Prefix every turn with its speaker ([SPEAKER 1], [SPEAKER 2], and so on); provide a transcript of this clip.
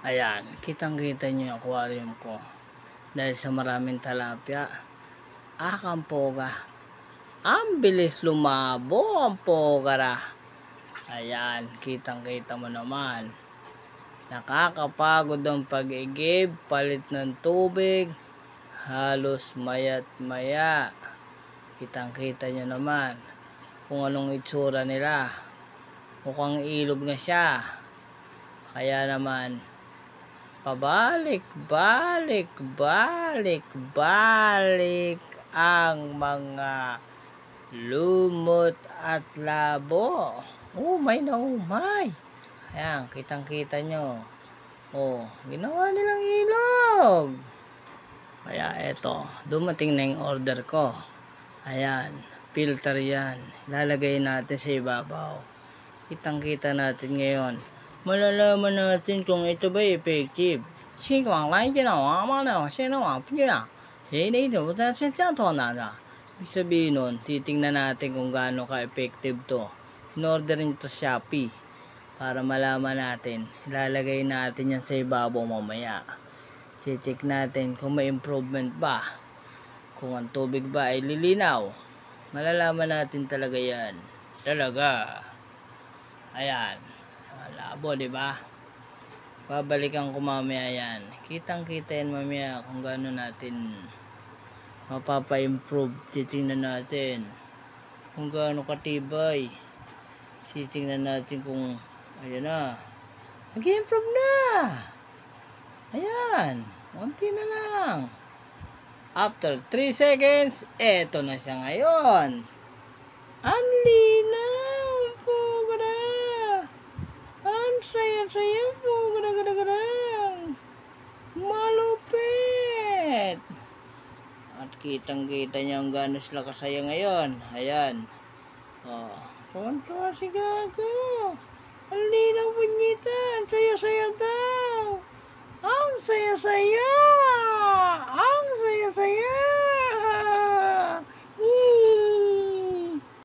[SPEAKER 1] Ayan, kitang-kita nyo yung aquarium ko. Dahil sa maraming talapia. Ang poga. Ang bilis lumabo ang pogara. Ayan, kitang-kita mo naman. Nakakapagod ang pag-igib, palit ng tubig. Halos maya't maya. Kitang-kita nyo naman kung anong itsura nila. Mukhang ilog na siya. Kaya naman, pabalik ang mga lumot at labo. Umay na umay. Ayan, kitang-kita nyo. Oh, ginawa nilang ilog. Kaya eto, dumating na yung order ko. Ayan, filter yan. Lalagay natin sa ibabaw. Kitang-kita natin ngayon. Malalaman natin kung ito ba effective. Ibig sabihin nun, titingnan natin kung gaano ka-effective to. In-order nito sa Shopee. Para malaman natin. Ilalagay natin yan sa ibabaw mamaya. Check natin kung may improvement ba. Kung ang tubig ba ay lilinaw. Malalaman natin talaga yan. Talaga. Ayan. Labo, diba? Babalikan ko mamaya yan. Kitang-kita yan mamaya kung gaano natin mapapa-improve. Titingnan natin kung gaano katibay. Titingnan natin kung ayan na. Nag-improve na. Ayan. Unti na lang. After 3 seconds, eto na siya ngayon. Ang linaw po, gada. Ang saya-saya po, gada. Malupit. At kitang-kita niya ang gaano sila kasaya ngayon. Ayan. Oh, kontra si Gago. Ang linaw po nita. Ang saya-saya daw. Ang saya-saya.